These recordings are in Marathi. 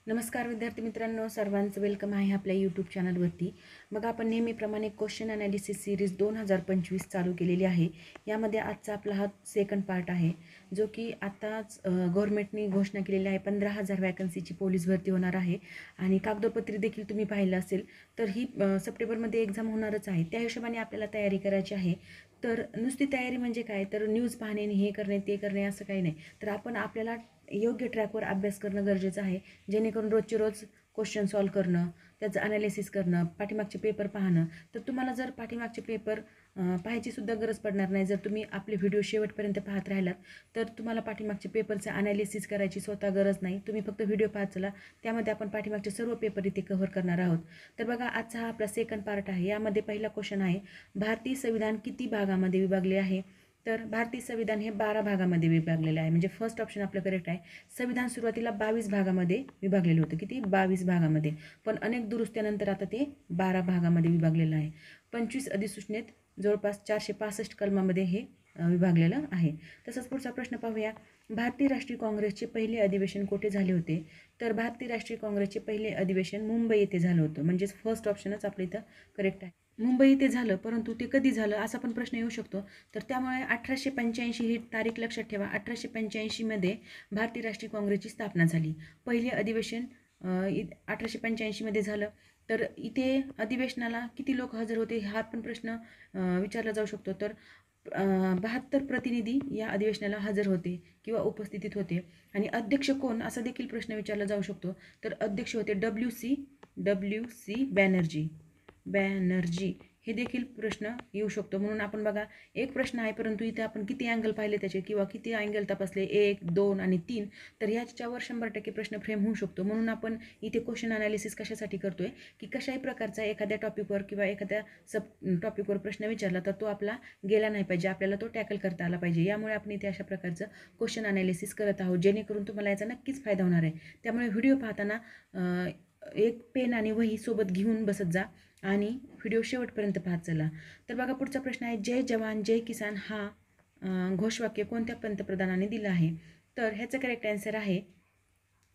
नमस्कार विद्यार्थी मित्रांनो, सर्वांचं वेलकम आहे आपल्या यूट्यूब चॅनलवरती. मग आपण नेहमीप्रमाणे क्वेश्चन ॲनालिसिस सिरीज 2025 चालू केलेली आहे. यामध्ये आजचा आपला हा सेकंड पार्ट आहे, जो की आत्ताच गव्हर्नमेंटने घोषणा केलेली आहे. 15,000 वॅकन्सीची पोलीस भरती होणार आहे आणि कागदोपत्री देखील तुम्ही पाहिलं असेल तर ही सप्टेंबरमध्ये एक्झाम होणारच आहे. त्या हिशोबाने आपल्याला तयारी करायची आहे. तर नुसती तयारी म्हणजे काय, तर न्यूज पाहणे, हे करणे ते करणे असं काही नाही. तर आपण आपल्याला योग्य ट्रॅकवर अभ्यास करणं गरजेचं आहे, जेणेकरून रोजचे रोज क्वेश्चन सॉल्व करणं, त्याचं ॲनालिसिस करणं, पाठीमागचे पेपर पाहणं. तर तुम्हाला जर पाठीमागचे पेपर पाहायचीसुद्धा गरज पडणार नाही. जर तुम्ही आपले व्हिडिओ शेवटपर्यंत पाहत राहिलात तर तुम्हाला पाठीमागचे पेपरचं ॲनालिसिस करायची स्वतः गरज नाही. तुम्ही फक्त व्हिडिओ पाहत चला, त्यामध्ये आपण पाठीमागचे सर्व पेपर इथे कव्हर करणार आहोत. तर बघा, आजचा हा आपला सेकंड पार्ट आहे. यामध्ये पहिला क्वेश्चन आहे, भारतीय संविधान किती भागामध्ये विभागले आहे? तर भारतीय संविधान हे 12 भागामध्ये विभागलेलं आहे. म्हणजे फर्स्ट ऑप्शन आपलं करेक्ट आहे. संविधान सुरुवातीला 22 भागामध्ये विभागलेलं होतं. किती? 22 भागामध्ये. पण अनेक दुरुस्त्यानंतर आता ते 12 भागामध्ये विभागलेलं आहे. 25 अधिसूचनेत जवळपास 465 कलमामध्ये हे विभागलेलं आहे. तसंच पुढचा प्रश्न पाहूया. भारतीय राष्ट्रीय काँग्रेसचे पहिले अधिवेशन कुठे झाले होते? तर भारतीय राष्ट्रीय काँग्रेसचे पहिले अधिवेशन मुंबई येथे झालं होतं. म्हणजेच फर्स्ट ऑप्शनच आपलं इथं करेक्ट आहे. मुंबई येथे झालं, परंतु ते कधी झालं असा पण प्रश्न येऊ शकतो. तर त्यामुळे 1885 ही तारीख लक्षात ठेवा. 1885मध्ये भारतीय राष्ट्रीय काँग्रेसची स्थापना झाली. पहिले अधिवेशन 1885मध्ये झालं. तर इथे अधिवेशनाला किती लोक हजर होते हा पण प्रश्न विचारला जाऊ शकतो. तर 72 प्रतिनिधी या अधिवेशनाला हजर होते किंवा उपस्थितीत होते. आणि अध्यक्ष कोण असा देखील प्रश्न विचारला जाऊ शकतो. तर अध्यक्ष होते डब्ल्यू सी बॅनर्जी. हे देखील प्रश्न येऊ शकतो. म्हणून आपण बघा, एक प्रश्न आहे परंतु इथे आपण किती अँगल पाहिले त्याचे किंवा किती अँगल तपासले, 1, 2 आणि 3, तर याच्यावर 100% प्रश्न फ्रेम होऊ शकतो. म्हणून आपण इथे क्वेश्चन ॲनालिसिस कशासाठी करतोय, की कशाही प्रकारचा एखाद्या टॉपिकवर किंवा एखाद्या सब टॉपिकवर प्रश्न विचारला तर तो आपला गेला नाही पाहिजे, आपल्याला तो टॅकल करता आला पाहिजे. यामुळे आपण इथे अशा प्रकारचं क्वेश्चन ॲनालिसिस करत आहोत, जेणेकरून तुम्हाला याचा नक्कीच फायदा होणार आहे. त्यामुळे व्हिडिओ पाहताना एक पेन आणि वही सोबत घेऊन बसत जा आणि व्हिडिओ शेवटपर्यंत पाहत चला. तर बघा, पुढचा प्रश्न आहे, जय जवान जय किसान हा घोषवाक्य कोणत्या पंतप्रधानाने दिलं आहे? तर ह्याचं करेक्ट आन्सर आहे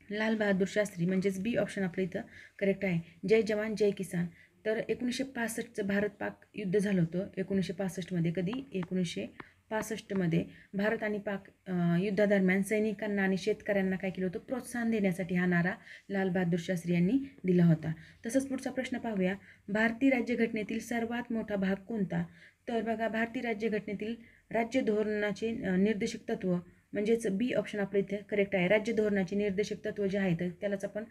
लाल बहादूर शास्त्री. म्हणजेच बी ऑप्शन आपलं इथं करेक्ट आहे. जय जवान जय किसान. तर 1965चं भारत पाक युद्ध झालं होतं. 1965मध्ये. कधी? 1965मध्ये भारत आणि पाक युद्धादरम्यान सैनिकांना आणि शेतकऱ्यांना काय केलं होतं? प्रोत्साहन देण्यासाठी हा नारा लाल बहादूर शास्त्री यांनी दिला होता. तसंच पुढचा प्रश्न पाहूया. भारतीय राज्यघटनेतील सर्वात मोठा भाग कोणता? तर बघा, भारतीय राज्यघटनेतील राज्य धोरणाचे निर्देशक तत्व, म्हणजेच बी ऑप्शन आपलं इथे करेक्ट आहे. राज्य धोरणाचे निर्देशक तत्व जे आहेत त्यालाच आपण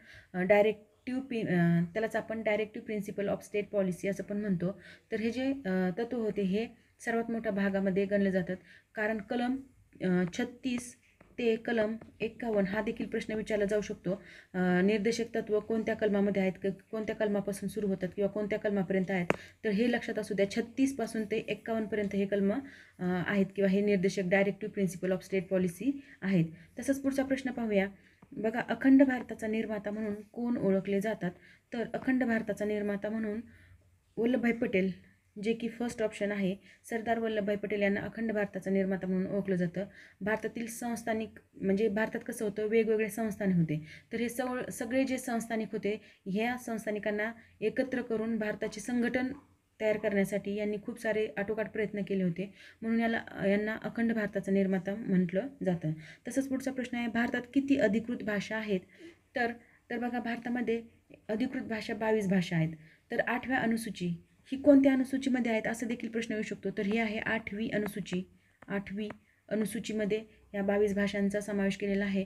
directive principle of state policy असं पण म्हणतो. तर हे जे तत्व होते हे सर्वात मोठ्या भागामध्ये गणले जातात. कारण कलम 36 ते कलम 51 हा देखील प्रश्न विचारला जाऊ शकतो. निर्देशक तत्व कोणत्या कलमामध्ये आहेत, कोणत्या कलमापासून सुरू होतात किंवा कोणत्या कलमापर्यंत आहेत, तर हे लक्षात असू द्या. 36 पासून ते 51पर्यंत हे कलम आहेत किंवा हे निर्देशक directive principle of state policy आहेत. तसंच पुढचा प्रश्न पाहूया. बघा, अखंड भारताचा निर्माता म्हणून कोण ओळखले जातात? तर अखंड भारताचा निर्माता म्हणून वल्लभभाई पटेल, जे की फर्स्ट ऑप्शन आहे. सरदार वल्लभभाई पटेल यांना अखंड भारताचा निर्माता म्हणून ओळखलं जातं. भारतातील संस्थानिक, म्हणजे भारतात कसं होतं, वेगवेगळे संस्थाने होते. तर हे सगळे जे संस्थानिक होते, ह्या संस्थानिकांना एकत्र करून भारताचे संघटन तयार करण्यासाठी यांनी खूप सारे आटोकाट प्रयत्न केले होते. म्हणून यांना अखंड भारताचा निर्माता म्हटलं जातं. तसंच पुढचा प्रश्न आहे, भारतात किती अधिकृत भाषा आहेत? तर तर बघा, भारतामध्ये अधिकृत भाषा 22 भाषा आहेत. तर 8व्या अनुसूची ही कोणत्या अनुसूचीमध्ये आहेत असं देखील प्रश्न येऊ शकतो. तर ही आहे 8वी अनुसूची. 8वी अनुसूचीमध्ये या 22 भाषांचा समावेश केलेला आहे.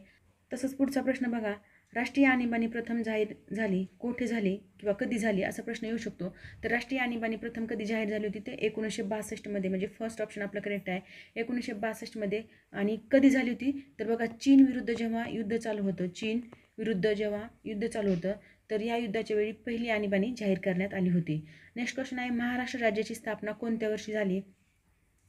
तसंच पुढचा प्रश्न बघा, राष्ट्रीय आणीबाणी प्रथम जाहीर झाली कोठे झाली किंवा कधी झाली असा प्रश्न येऊ शकतो. तर राष्ट्रीय आणीबाणी प्रथम कधी जाहीर झाली होती? ते 1962मध्ये. म्हणजे फर्स्ट ऑप्शन आपलं करेक्ट आहे. 1962मध्ये. आणि कधी झाली होती? तर बघा, चीन विरुद्ध जेव्हा युद्ध चालू होतं, चीन विरुद्ध जेव्हा युद्ध चालू होतं, तर या युद्धाच्या वेळी पहिली आणीबाणी जाहीर करण्यात आली होती. नेक्स्ट क्वेश्चन आहे, महाराष्ट्र राज्याची स्थापना कोणत्या वर्षी झाली?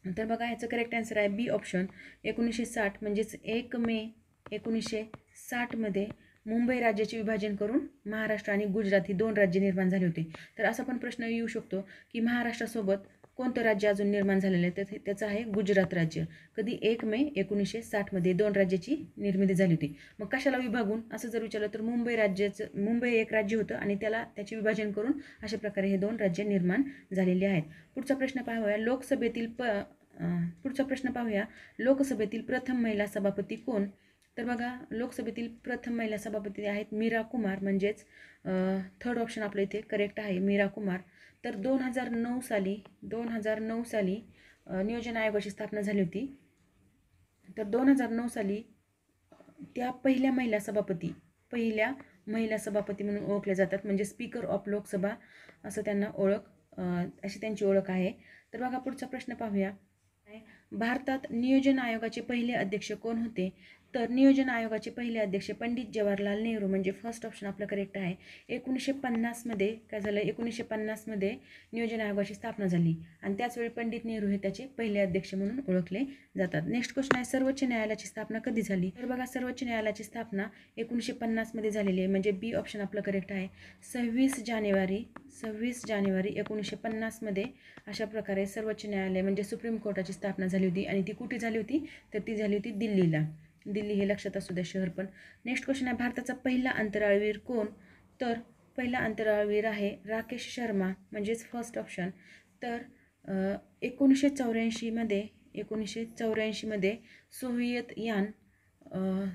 तर बघा, ह्याचं करेक्ट आन्सर आहे बी ऑप्शन 1960. म्हणजेच 1 मे 1960मध्ये मुंबई राज्याचे विभाजन करून महाराष्ट्र आणि गुजरात ही 2 राज्ये निर्माण झाली होती. तर असा पण प्रश्न येऊ शकतो की महाराष्ट्रासोबत कोणतं राज्य अजून निर्माण झालेलं आहे, तर त्याचं आहे गुजरात राज्य. कधी 1 मे 1960मध्ये 2 राज्याची निर्मिती झाली होती. मग कशाला विभागून असं जर विचारलं तर मुंबई एक राज्य होतं आणि त्याचे विभाजन करून अशा प्रकारे हे 2 राज्य निर्माण झालेली आहेत. पुढचा प्रश्न पाहूया लोकसभेतील प्रथम महिला सभापती कोण? तर बघा, लोकसभेतील प्रथम महिला सभापती आहेत मीरा कुमार, म्हणजेच थर्ड ऑप्शन आपलं इथे करेक्ट आहे, मीरा कुमार. तर 2009 साली नियोजन आयोगाची स्थापना झाली होती. तर 2009 साली त्या पहिल्या महिला सभापती म्हणून ओळखल्या जातात, म्हणजे स्पीकर ऑफ लोकसभा असं अशी त्यांची ओळख आहे. तर बघा, पुढचा प्रश्न पाहूया. भारतात नियोजन आयोगाचे पहिले अध्यक्ष कोण होते? तर नियोजन आयोगाचे पहिले अध्यक्ष पंडित जवाहरलाल नेहरू, म्हणजे फर्स्ट ऑप्शन आपलं करेक्ट आहे. 1950मध्ये काय झालं, 1950मध्ये नियोजन आयोगाची स्थापना झाली आणि त्याचवेळी पंडित नेहरू हे त्याचे पहिले अध्यक्ष म्हणून ओळखले जातात. नेक्स्ट क्वेश्चन आहे, सर्वोच्च न्यायालयाची स्थापना कधी झाली? तर बघा, सर्वोच्च न्यायालयाची स्थापना 1950मध्ये झालेली आहे, म्हणजे बी ऑप्शन आपलं करेक्ट आहे. 26 जानेवारी 1950मध्ये अशा प्रकारे सर्वोच्च न्यायालय म्हणजे सुप्रीम कोर्टाची स्थापना झाली होती. आणि ती कुठे झाली होती? तर ती झाली होती दिल्लीला. दिल्ली हे लक्षात असू द्या शहर पण. नेक्स्ट क्वेश्चन आहे, भारताचा पहिला अंतराळवीर कोण? तर पहिला अंतराळवीर आहे राकेश शर्मा, म्हणजेच फर्स्ट ऑप्शन. तर 1984मध्ये सोव्हिएत यान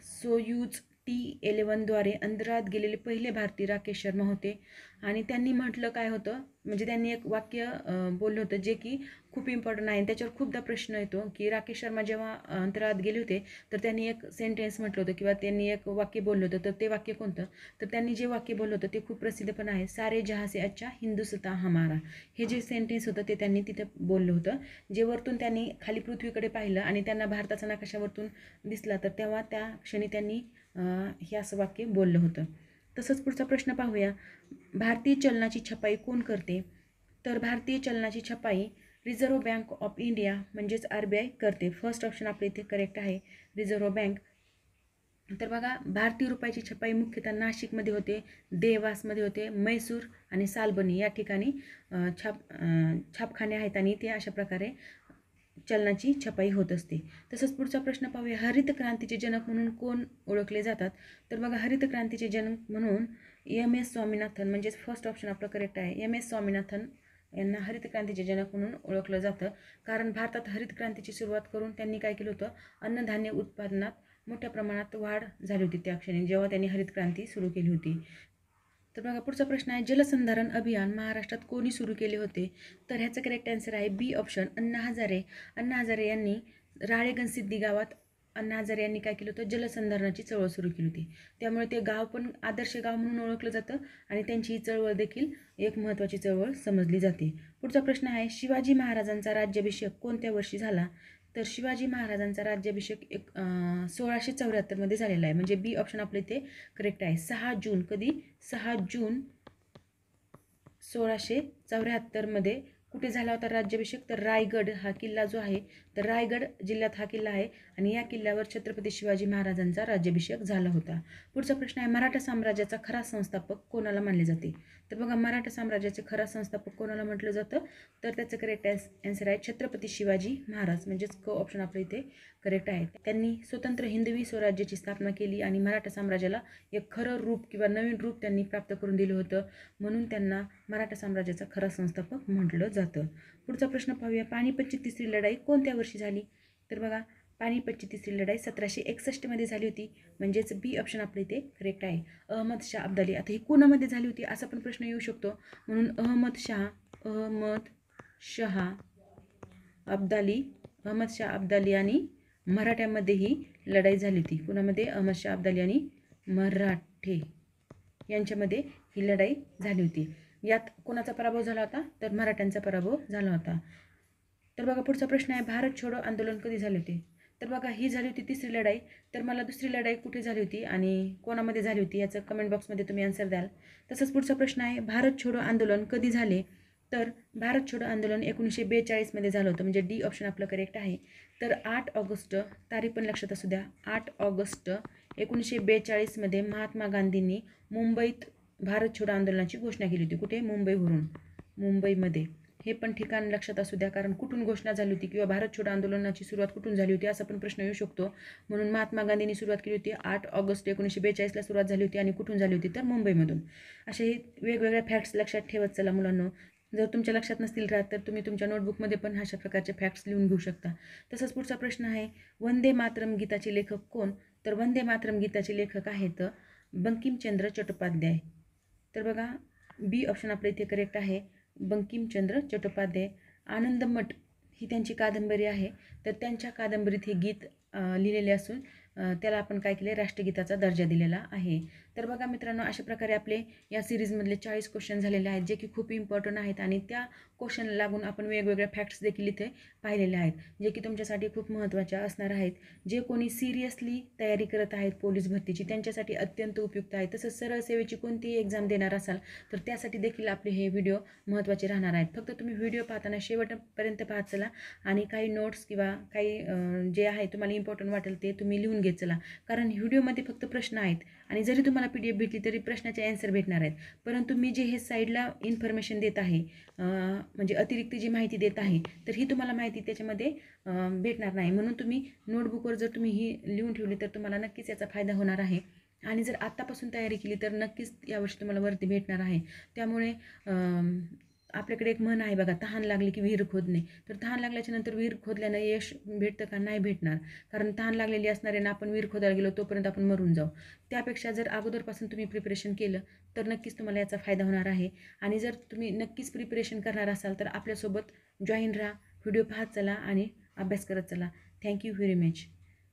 सोयूज T-11द्वारे अंतराळात गेलेले पहिले भारतीय राकेश शर्मा होते. आणि त्यांनी म्हटलं काय होतं, म्हणजे त्यांनी एक वाक्य बोललं होतं जे की खूप इम्पॉर्टंट आहे. त्याच्यावर खूपदा प्रश्न येतो की राकेश शर्मा जेव्हा अंतराळात गेले होते तर त्यांनी एक सेंटेन्स म्हटलं होतं किंवा त्यांनी एक वाक्य बोललं होतं. तर ते वाक्य कोणतं? तर त्यांनी जे वाक्य बोललं होतं ते खूप प्रसिद्ध पण आहे, सारे जहाँ से अच्छा हिंदुस्तान हमारा. हे जे सेंटेन्स होतं ते त्यांनी तिथं बोललं होतं. जे वरतून त्यांनी खाली पृथ्वीकडे पाहिलं आणि त्यांना भारताचा नकाशा वरतून दिसला, तर तेव्हा त्या क्षणी त्यांनी हे असं वाक्य बोललं होतं. तसंच पुढचा प्रश्न पाहूया, भारतीय चलनाची छपाई कोण करते? तर भारतीय चलनाची छपाई रिझर्व्ह बँक ऑफ इंडिया, म्हणजेच RBI करते. फर्स्ट ऑप्शन आपल्या इथे करेक्ट आहे, रिझर्व्ह बँक. तर बघा, भारतीय रुपयाची छपाई मुख्यतः नाशिकमध्ये होते, देवासमध्ये होते, मैसूर आणि सालबनी या ठिकाणी छापखाने आहेत आणि ते अशा प्रकारे चलनाची छपाई होत असते. तसंच पुढचा प्रश्न पाहूया, हरित क्रांतीचे जनक म्हणून कोण ओळखले जातात? तर बघा, हरित क्रांतीचे जनक म्हणून MS स्वामीनाथन, म्हणजेच फर्स्ट ऑप्शन आपलं करेक्ट आहे, MS स्वामीनाथन यांना हरित क्रांतीचे जनक म्हणून ओळखलं जातं. कारण भारतात हरित क्रांतीची सुरुवात करून त्यांनी काय केलं होतं, अन्नधान्य उत्पादनात मोठ्या प्रमाणात वाढ झाली होती त्या क्षणी जेव्हा त्यांनी हरित क्रांती सुरू केली होती. तर बघा, पुढचा प्रश्न आहे, जलसंधारण अभियान महाराष्ट्रात कोणी सुरू केले होते? तर ह्याचं करेक्ट आन्सर आहे बी ऑप्शन, अण्णा हजारे यांनी राळेगणसिद्धी गावात काय केलं होतं, जलसंधारणाची चळवळ सुरू केली होती. त्यामुळे ते गाव पण आदर्श गाव म्हणून ओळखलं जातं आणि त्यांची ही चळवळ देखील एक महत्त्वाची चळवळ समजली जाते. पुढचा प्रश्न आहे, शिवाजी महाराजांचा राज्याभिषेक कोणत्या वर्षी झाला? तर शिवाजी महाराजांचा राज्याभिषेक 1674मध्ये झालेला आहे, म्हणजे बी ऑप्शन आपल्या इथे करेक्ट आहे. 6 जून, कधी? 6 जून 1674मध्ये कुठे झाला होता राज्याभिषेक? तर रायगड हा किल्ला जो आहे, तर रायगड जिल्ह्यात हा किल्ला आहे आणि या किल्ल्यावर छत्रपती शिवाजी महाराजांचा राज्याभिषेक झाला होता. पुढचा प्रश्न आहे, मराठा साम्राज्याचा खरा संस्थापक कोणाला मानले जाते? तर बघा, मराठा साम्राज्याचे खरा संस्थापक कोणाला म्हटलं जातं? तर त्याचं करेक्ट आन्सर आहे छत्रपती शिवाजी महाराज, म्हणजेच क ऑप्शन आपल्या इथे करेक्ट आहे. त्यांनी स्वतंत्र हिंदवी स्वराज्याची स्थापना केली आणि मराठा साम्राज्याला एक खरं रूप किंवा नवीन रूप त्यांनी प्राप्त करून दिलं होतं, म्हणून त्यांना मराठा साम्राज्याचा खरा संस्थापक म्हटलं जातं. पुढचा प्रश्न पाहूया, पानिपतची तिसरी लढाई कोणत्या वर्षी झाली? तर बघा, पानिपतची तिसरी लढाई 1761मध्ये झाली होती, म्हणजेच बी ऑप्शन आपल्या इथे करेक्ट आहे. अहमद शाह अब्दाली, आता ही कोणामध्ये झाली होती असा पण प्रश्न येऊ शकतो, म्हणून अहमद शाह अब्दाली आणि मराठ्यामध्ये ही लढाई झाली होती. कुणामध्ये? अहमद शाह अब्दाली आणि मराठे यांच्यामध्ये ही लढाई झाली होती. यात कोणाचा पराभव झाला होता? तर मराठ्यांचा पराभव झाला होता. तर बघा, पुढचा प्रश्न आहे, भारत छोडो आंदोलन कधी झाले होते? तर बघा, ही झाली होती तिसरी लढाई. तर मला दुसरी लढाई कुठे झाली होती आणि कोणामध्ये झाली होती याचं कमेंट बॉक्समध्ये तुम्ही आन्सर द्याल. तसंच पुढचा प्रश्न आहे, भारत छोडो आंदोलन कधी झाले? तर भारत छोडो आंदोलन 1942मध्ये झालं होतं, म्हणजे डी ऑप्शन आपलं करेक्ट आहे. तर 8 ऑगस्ट, तारीख पण लक्षात असू द्या, 8 ऑगस्ट 1942मध्ये महात्मा गांधींनी मुंबईत भारत छोडो आंदोलनाची घोषणा केली होती. कुठे? मुंबईमध्ये. हे पण ठिकाण लक्षात असू द्या, कारण कुठून घोषणा झाली होती किंवा भारत छोडो आंदोलनाची सुरुवात कुठून झाली होती असा पण प्रश्न येऊ शकतो. म्हणून महात्मा गांधींनी सुरुवात केली होती 8 ऑगस्ट 1942ला सुरुवात झाली होती आणि कुठून झाली होती तर मुंबईमधून. असे हे वेगवेगळ्या फॅक्ट्स लक्षात ठेवत चला मुलांनो. जर तुमच्या लक्षात नसतील राहत तर तुम्ही तुमच्या नोटबुकमध्ये पण अशा प्रकारचे फॅक्ट्स लिहून घेऊ शकता. तसंच पुढचा प्रश्न आहे, वंदे मातरम गीताचे लेखक कोण? तर वंदे मातरम गीताचे लेखक आहेत बंकिमचंद्र चट्टोपाध्याय. तर बघा बी ऑप्शन आपल्या इथे करेक्ट आहे, बंकिमचंद्र चट्टोपाध्याय. आनंदमठ ही त्यांची कादंबरी आहे, तर त्यांच्या कादंबरीत हे गीत लिहिलेले असून त्याला आपण काय केले, राष्ट्रगीताचा दर्जा दिलेला आहे. तर बघा मित्रांनो, अशा प्रकारे आपले या सिरीजमधले 40 क्वेश्चन झालेले आहेत, जे की खूप इम्पॉर्टंट आहेत आणि त्या क्वेश्चनला लागून आपण वेगवेगळ्या फॅक्ट्स देखील इथे पाहिलेले आहेत, जे की तुमच्यासाठी खूप महत्त्वाच्या असणार आहेत. जे कोणी सिरियसली तयारी करत आहेत पोलीस भरतीची त्यांच्यासाठी अत्यंत उपयुक्त आहे. तसंच सरळ सेवेची कोणतीही एक्झाम देणार असाल तर त्यासाठी देखील आपले हे व्हिडिओ महत्त्वाचे राहणार आहेत. फक्त तुम्ही व्हिडिओ पाहताना शेवटपर्यंत पाहत चला आणि काही नोट्स किंवा काही जे आहे तुम्हाला इम्पॉर्टंट वाटेल ते तुम्ही लिहून घेत चला, कारण व्हिडिओमध्ये फक्त प्रश्न आहेत आणि जरी तुम्हाला PDF भेटली तरी प्रश्नाचे ॲन्सर भेटणार आहेत. परंतु मी जे हे साईडला इन्फॉर्मेशन देत आहे, म्हणजे अतिरिक्त जी माहिती देत आहे, तर ही तुम्हाला माहिती त्याच्यामध्ये भेटणार नाही. म्हणून तुम्ही नोटबुकवर जर तुम्ही ही लिहून ठेवली तर तुम्हाला नक्कीच याचा फायदा होणार आहे. आणि जर आत्तापासून तयारी केली तर नक्कीच यावर्षी तुम्हाला वरती भेटणार आहे. त्यामुळे आपल्याकडे एक म्हण आहे बघा, तहान लागली की विहीर खोदणे. तर तहान लागल्याच्या नंतर विहीर खोदल्यानं यश भेटतं का? नाही भेटणार, कारण तहान लागलेली असणार आहे ना, आपण विहीर खोदायला गेलो तोपर्यंत आपण मरून जाऊ. त्यापेक्षा जर अगोदरपासून तुम्ही प्रिपरेशन केलं तर नक्कीच तुम्हाला याचा फायदा होणार आहे. आणि जर तुम्ही नक्कीच प्रिपरेशन करणार असाल तर आपल्यासोबत जॉईन राहा, व्हिडिओ पाहत चला आणि अभ्यास करत चला. Thank you very much.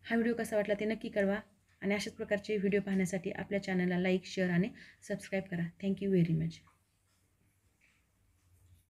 हा व्हिडिओ कसा वाटला ते नक्की कळवा आणि अशाच प्रकारचे व्हिडिओ पाहण्यासाठी आपल्या चॅनलला लाईक, शेअर आणि सबस्क्राईब करा. Thank you very much.